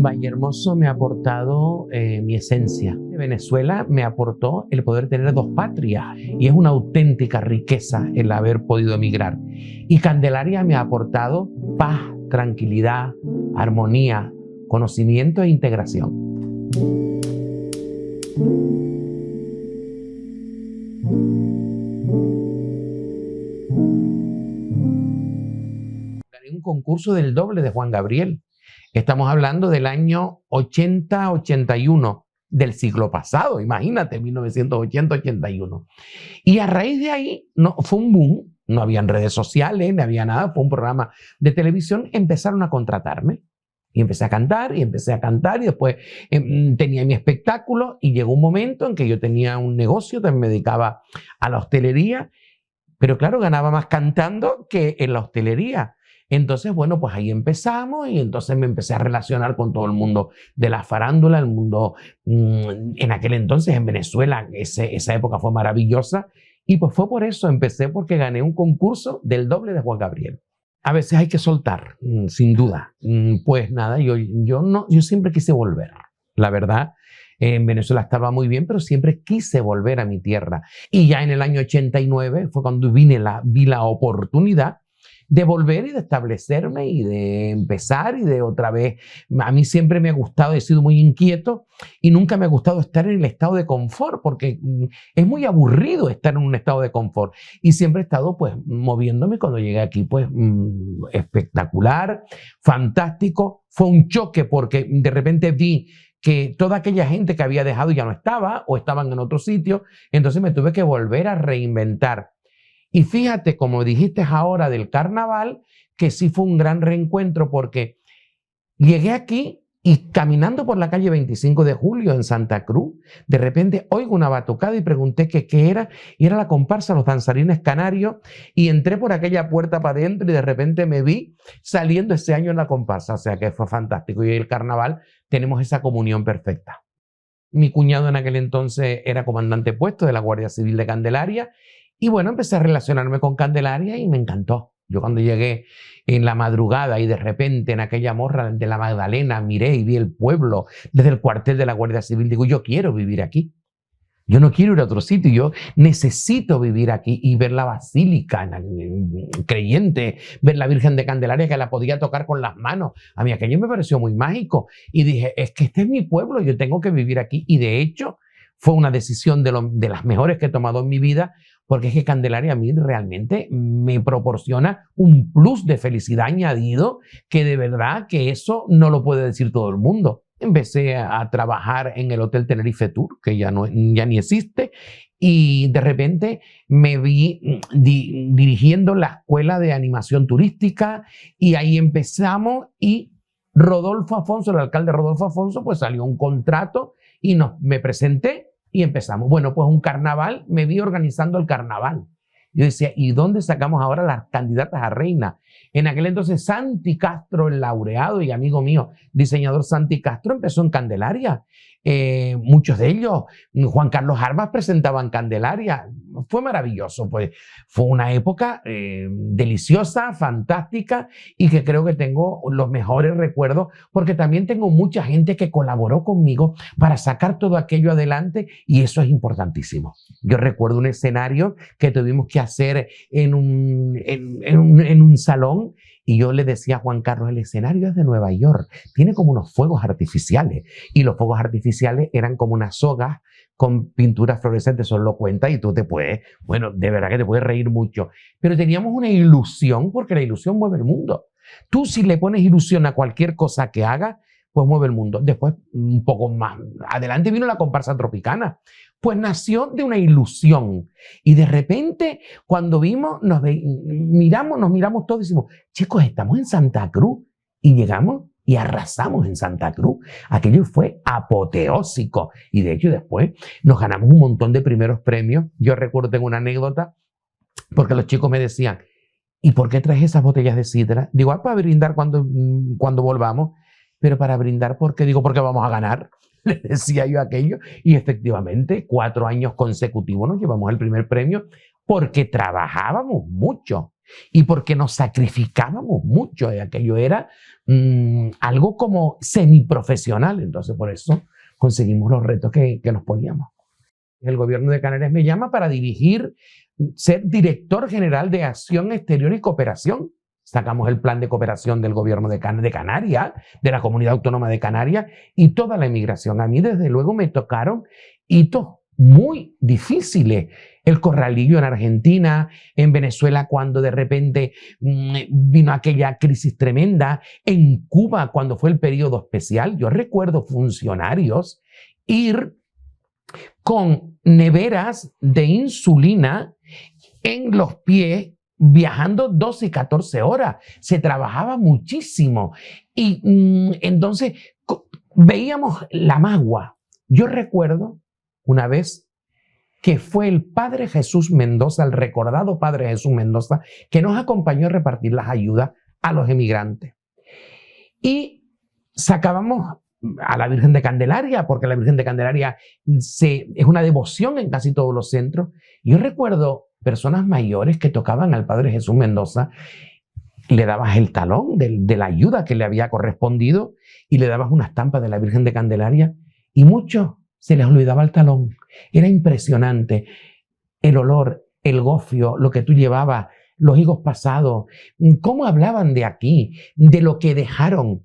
Vallehermoso me ha aportado mi esencia. Venezuela me aportó el poder tener dos patrias y es una auténtica riqueza el haber podido emigrar. Y Candelaria me ha aportado paz, tranquilidad, armonía, conocimiento e integración. Gané un concurso del doble de Juan Gabriel. Estamos hablando del año 80-81 del siglo pasado, imagínate, 1980-81. Y a raíz de ahí fue un boom, no habían redes sociales, no había nada, fue un programa de televisión, empezaron a contratarme. Y empecé a cantar, y empecé a cantar, y después tenía mi espectáculo, y llegó un momento en que yo tenía un negocio, también me dedicaba a la hostelería, pero claro, ganaba más cantando que en la hostelería. Entonces, bueno, pues ahí empezamos y entonces me empecé a relacionar con todo el mundo de la farándula, el mundo en aquel entonces en Venezuela, esa época fue maravillosa y pues fue por eso, empecé porque gané un concurso del doble de Juan Gabriel. A veces hay que soltar, sin duda. Pues nada, yo siempre quise volver, la verdad. En Venezuela estaba muy bien, pero siempre quise volver a mi tierra. Y ya en el año 89 fue cuando vi la oportunidad de volver y de establecerme y de empezar y de otra vez. A mí siempre me ha gustado, he sido muy inquieto y nunca me ha gustado estar en el estado de confort porque es muy aburrido estar en un estado de confort y siempre he estado pues moviéndome. Cuando llegué aquí pues espectacular, fantástico, fue un choque porque de repente vi que toda aquella gente que había dejado ya no estaba o estaban en otro sitio, entonces me tuve que volver a reinventar. Y fíjate, como dijiste ahora del carnaval, que sí fue un gran reencuentro porque llegué aquí y caminando por la calle 25 de Julio en Santa Cruz, de repente oigo una batucada y pregunté qué era, y era la comparsa Los Danzarines Canarios, y entré por aquella puerta para adentro y de repente me vi saliendo ese año en la comparsa, o sea que fue fantástico. Y el carnaval tenemos esa comunión perfecta. Mi cuñado en aquel entonces era comandante puesto de la Guardia Civil de Candelaria. Y bueno, empecé a relacionarme con Candelaria y me encantó. Yo cuando llegué en la madrugada y de repente en aquella morra de la Magdalena miré y vi el pueblo desde el cuartel de la Guardia Civil, digo, yo quiero vivir aquí. Yo no quiero ir a otro sitio, yo necesito vivir aquí y ver la basílica creyente, ver la Virgen de Candelaria que la podía tocar con las manos. A mí aquello me pareció muy mágico y dije, es que este es mi pueblo, yo tengo que vivir aquí. Y de hecho fue una decisión de las mejores que he tomado en mi vida, porque es que Candelaria a mí realmente me proporciona un plus de felicidad añadido que de verdad que eso no lo puede decir todo el mundo. Empecé a trabajar en el Hotel Tenerife Tour, que ya ni existe, y de repente me vi dirigiendo la escuela de animación turística y ahí empezamos y Rodolfo Afonso, el alcalde Rodolfo Afonso, pues salió un contrato y me presenté y empezamos. Bueno, pues un carnaval, me vi organizando el carnaval. Yo decía, ¿y dónde sacamos ahora las candidatas a reina? En aquel entonces Santi Castro, el laureado y amigo mío, diseñador Santi Castro, empezó en Candelaria. Muchos de ellos, Juan Carlos Armas presentaban Candelaria. Fue maravilloso, pues fue una época deliciosa, fantástica y que creo que tengo los mejores recuerdos porque también tengo mucha gente que colaboró conmigo para sacar todo aquello adelante y eso es importantísimo. Yo recuerdo un escenario que tuvimos que hacer en un salón y yo le decía a Juan Carlos, el escenario es de Nueva York, tiene como unos fuegos artificiales y los fuegos artificiales eran como unas sogas con pinturas fluorescentes, eso lo cuenta y tú te puedes, bueno, de verdad que te puedes reír mucho, pero teníamos una ilusión porque la ilusión mueve el mundo. Tú si le pones ilusión a cualquier cosa que hagas, pues mueve el mundo. Después, un poco más adelante vino la comparsa tropicana, pues nació de una ilusión y de repente cuando vimos, nos miramos todos y decimos, chicos, estamos en Santa Cruz y llegamos y arrasamos en Santa Cruz. Aquello fue apoteósico y de hecho después nos ganamos un montón de primeros premios. Yo recuerdo, tengo una anécdota, porque los chicos me decían, ¿y por qué traes esas botellas de sidra? Digo, para brindar cuando volvamos, pero para brindar, ¿por qué? Digo, porque vamos a ganar. Le decía yo aquello y efectivamente 4 años consecutivos nos llevamos el primer premio porque trabajábamos mucho. y porque nos sacrificábamos mucho. Y aquello era algo como semiprofesional. Entonces, por eso conseguimos los retos que nos poníamos. El gobierno de Canarias me llama para ser director general de Acción Exterior y Cooperación. Sacamos el plan de cooperación del gobierno de Canarias, de la Comunidad Autónoma de Canarias, y toda la inmigración. A mí, desde luego, me tocaron hitos muy difíciles. El Corralillo en Argentina, en Venezuela cuando de repente vino aquella crisis tremenda, en Cuba cuando fue el periodo especial. Yo recuerdo funcionarios ir con neveras de insulina en los pies, viajando 12 y 14 horas. Se trabajaba muchísimo. Y entonces veíamos la magua. Yo recuerdo una vez que fue el Padre Jesús Mendoza, el recordado Padre Jesús Mendoza, que nos acompañó a repartir las ayudas a los emigrantes. Y sacábamos a la Virgen de Candelaria, porque la Virgen de Candelaria es una devoción en casi todos los centros. Yo recuerdo personas mayores que tocaban al Padre Jesús Mendoza, le dabas el talón de la ayuda que le había correspondido y le dabas una estampa de la Virgen de Candelaria, y muchos se les olvidaba el talón. Era impresionante el olor, el gofio, lo que tú llevabas, los higos pasados, cómo hablaban de aquí, de lo que dejaron.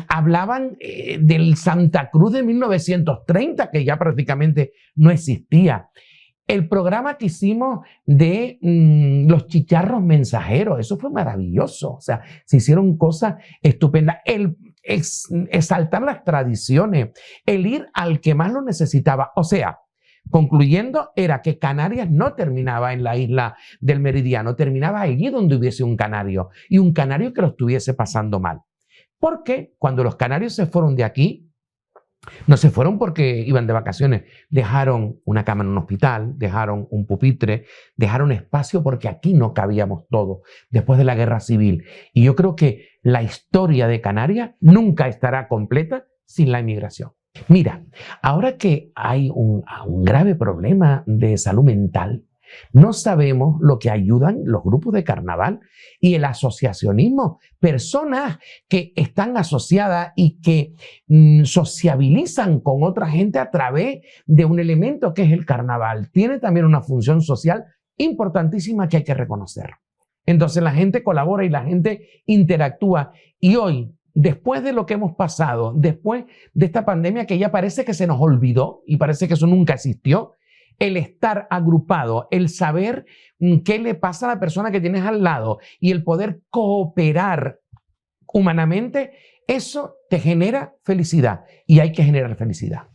Hablaban del Santa Cruz de 1930, que ya prácticamente no existía. El programa que hicimos de los chicharros mensajeros, eso fue maravilloso. O sea, se hicieron cosas estupendas. El exaltar las tradiciones, el ir al que más lo necesitaba. O sea, concluyendo, era que Canarias no terminaba en la isla del Meridiano, terminaba allí donde hubiese un canario, y un canario que lo estuviese pasando mal. Porque cuando los canarios se fueron de aquí, no se fueron porque iban de vacaciones, dejaron una cama en un hospital, dejaron un pupitre, dejaron espacio porque aquí no cabíamos todos después de la guerra civil. Y yo creo que la historia de Canarias nunca estará completa sin la inmigración. Mira, ahora que hay un grave problema de salud mental, no sabemos lo que ayudan los grupos de carnaval y el asociacionismo, personas que están asociadas y que sociabilizan con otra gente a través de un elemento que es el carnaval. Tiene también una función social importantísima que hay que reconocer. Entonces la gente colabora y la gente interactúa, y hoy, después de lo que hemos pasado, después de esta pandemia que ya parece que se nos olvidó y parece que eso nunca existió, el estar agrupado, el saber qué le pasa a la persona que tienes al lado y el poder cooperar humanamente, eso te genera felicidad, y hay que generar felicidad.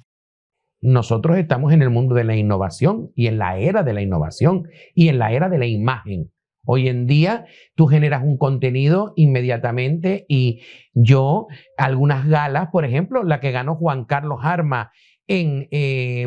Nosotros estamos en el mundo de la innovación y en la era de la innovación y en la era de la imagen. Hoy en día tú generas un contenido inmediatamente, y yo, algunas galas, por ejemplo, la que ganó Juan Carlos Arma en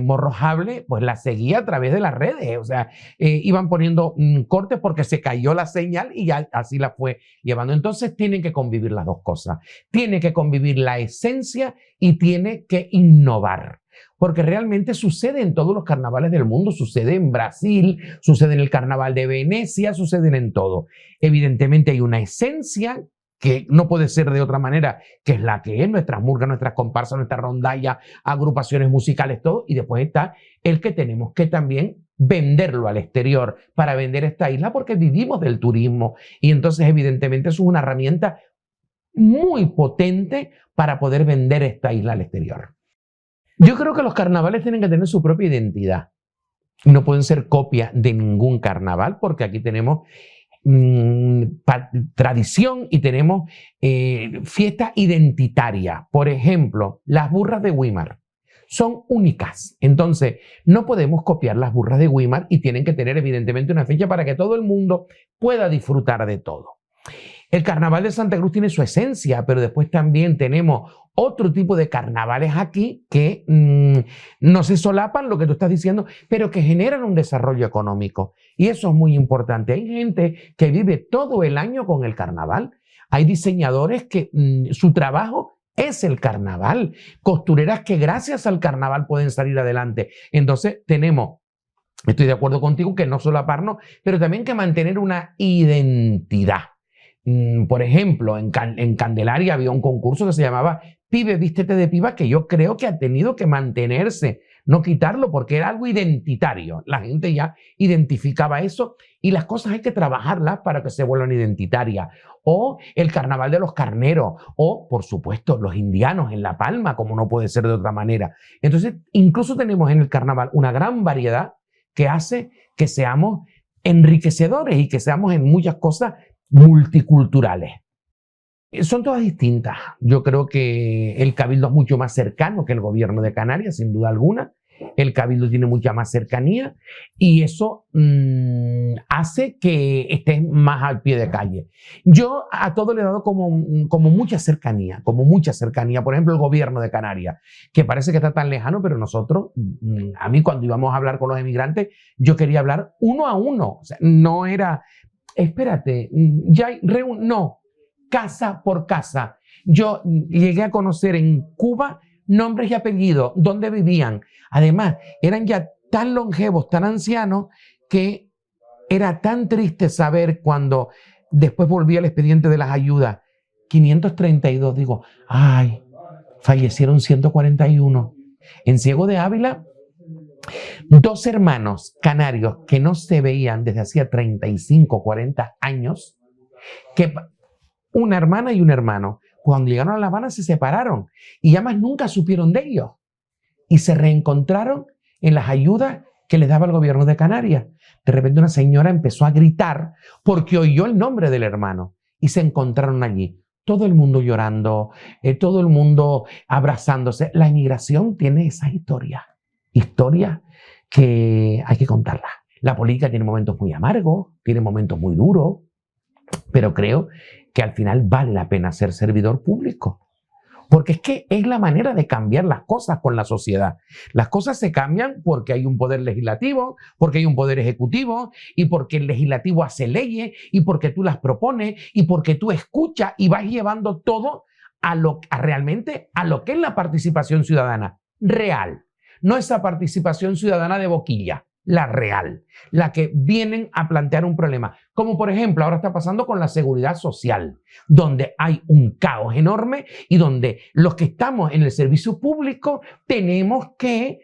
Morrojable, pues la seguía a través de las redes. O sea, iban poniendo cortes porque se cayó la señal y ya así la fue llevando. Entonces tienen que convivir las dos cosas. Tiene que convivir la esencia y tiene que innovar. Porque realmente sucede en todos los carnavales del mundo, sucede en Brasil, sucede en el carnaval de Venecia, sucede en todo. Evidentemente hay una esencia que no puede ser de otra manera, que es la que es, nuestras murgas, nuestras comparsas, nuestras rondallas, agrupaciones musicales, todo, y después está el que tenemos que también venderlo al exterior para vender esta isla, porque vivimos del turismo, y entonces evidentemente eso es una herramienta muy potente para poder vender esta isla al exterior. Yo creo que los carnavales tienen que tener su propia identidad. No pueden ser copia de ningún carnaval, porque aquí tenemos tradición y tenemos fiesta identitaria. Por ejemplo, las burras de Güímar son únicas. Entonces, no podemos copiar las burras de Güímar, y tienen que tener evidentemente una fecha para que todo el mundo pueda disfrutar de todo. El carnaval de Santa Cruz tiene su esencia, pero después también tenemos otro tipo de carnavales aquí que no se solapan, lo que tú estás diciendo, pero que generan un desarrollo económico. Y eso es muy importante. Hay gente que vive todo el año con el carnaval. Hay diseñadores que su trabajo es el carnaval. Costureras que gracias al carnaval pueden salir adelante. Entonces tenemos Estoy de acuerdo contigo que no solaparnos, pero también que mantener una identidad. Por ejemplo, en Candelaria había un concurso que se llamaba Pibe, vístete de piba, que yo creo que ha tenido que mantenerse, no quitarlo, porque era algo identitario. La gente ya identificaba eso y las cosas hay que trabajarlas para que se vuelvan identitarias. O el carnaval de los carneros, o, por supuesto, los indianos en La Palma, como no puede ser de otra manera. Entonces, incluso tenemos en el carnaval una gran variedad que hace que seamos enriquecedores y que seamos en muchas cosas multiculturales. Son todas distintas. Yo creo que el Cabildo es mucho más cercano que el gobierno de Canarias, sin duda alguna. El Cabildo tiene mucha más cercanía y eso hace que estés más al pie de calle. Yo a todo le he dado como mucha cercanía, Por ejemplo, el gobierno de Canarias, que parece que está tan lejano, pero nosotros, a mí cuando íbamos a hablar con los emigrantes, yo quería hablar uno a uno. O sea, no era, espérate, ya hay no, casa por casa. Yo llegué a conocer en Cuba nombres y apellidos, dónde vivían. Además, eran ya tan longevos, tan ancianos, que era tan triste saber cuando después volvía el expediente de las ayudas, 532, digo, ay, fallecieron 141. En Ciego de Ávila, 2 hermanos canarios que no se veían desde hacía 35, 40 años, que una hermana y un hermano, cuando llegaron a La Habana se separaron y ya más nunca supieron de ellos y se reencontraron en las ayudas que les daba el gobierno de Canarias. De repente una señora empezó a gritar porque oyó el nombre del hermano y se encontraron allí. Todo el mundo llorando, todo el mundo abrazándose. La inmigración tiene esa historia que hay que contarla. La política tiene momentos muy amargos, tiene momentos muy duros, pero creo que al final vale la pena ser servidor público. Porque es que es la manera de cambiar las cosas con la sociedad. Las cosas se cambian porque hay un poder legislativo, porque hay un poder ejecutivo, y porque el legislativo hace leyes, y porque tú las propones, y porque tú escuchas y vas llevando todo realmente a lo que es la participación ciudadana real. No esa participación ciudadana de boquilla, la real, la que vienen a plantear un problema. Como por ejemplo ahora está pasando con la seguridad social, donde hay un caos enorme y donde los que estamos en el servicio público tenemos que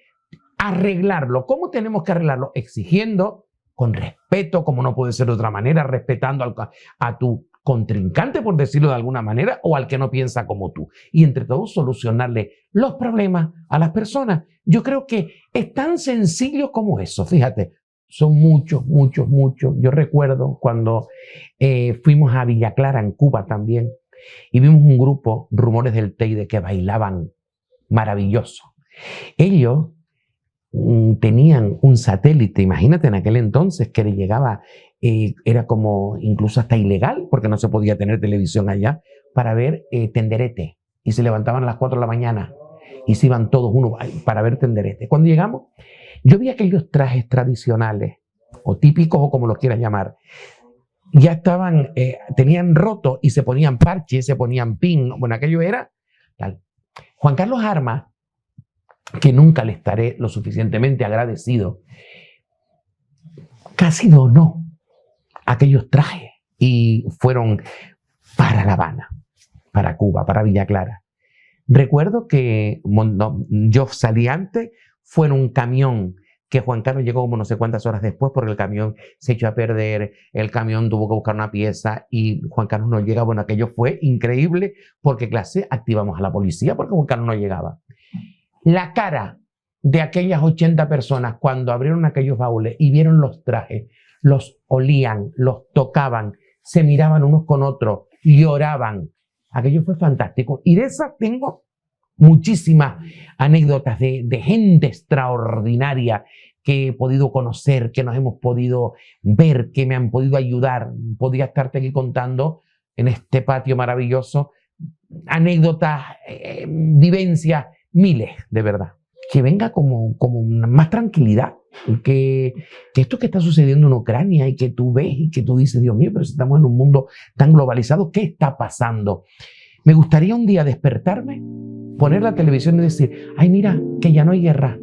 arreglarlo. ¿Cómo tenemos que arreglarlo? Exigiendo con respeto, como no puede ser de otra manera, respetando a tu contrincante, por decirlo de alguna manera, o al que no piensa como tú. Y entre todos solucionarle los problemas a las personas. Yo creo que es tan sencillo como eso, fíjate. Son muchos. Yo recuerdo cuando fuimos a Villa Clara, en Cuba también, y vimos un grupo, Rumores del Teide, que bailaban maravilloso. Ellos tenían un satélite, imagínate en aquel entonces que le llegaba, era como incluso hasta ilegal, porque no se podía tener televisión allá, para ver Tenderete. Y se levantaban a las 4 de la mañana y se iban todos uno para ver Tenderete. Cuando llegamos, yo vi aquellos trajes tradicionales, o típicos, o como los quieras llamar, ya estaban, tenían roto y se ponían parches, se ponían pin. Bueno, aquello era tal. Juan Carlos Armas, que nunca le estaré lo suficientemente agradecido, casi donó aquellos trajes y fueron para La Habana, para Cuba, para Villa Clara. Recuerdo que yo salí antes, fue en un camión que Juan Carlos llegó como no sé cuántas horas después porque el camión se echó a perder, el camión tuvo que buscar una pieza y Juan Carlos no llega. Bueno, aquello fue increíble porque clase activamos a la policía porque Juan Carlos no llegaba. La cara de aquellas 80 personas cuando abrieron aquellos baúles y vieron los trajes, los olían, los tocaban, se miraban unos con otros, lloraban. Aquello fue fantástico. Y de esas tengo muchísimas anécdotas de gente extraordinaria que he podido conocer, que nos hemos podido ver, que me han podido ayudar. Podría estarte aquí contando en este patio maravilloso anécdotas, vivencias, miles, de verdad. Que venga como más tranquilidad, que esto que está sucediendo en Ucrania y que tú ves y que tú dices, Dios mío, pero si estamos en un mundo tan globalizado, ¿qué está pasando? Me gustaría un día despertarme, poner la televisión y decir, ay, mira, que ya no hay guerra,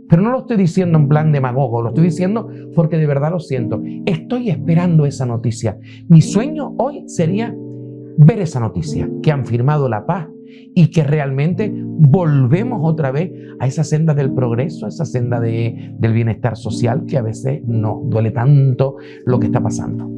Pero no lo estoy diciendo en plan demagogo, lo estoy diciendo porque de verdad lo siento. Estoy esperando esa noticia. Mi sueño hoy sería ver esa noticia, que han firmado la paz y que realmente volvemos otra vez a esa senda del progreso, a esa senda del bienestar social que a veces nos duele tanto lo que está pasando.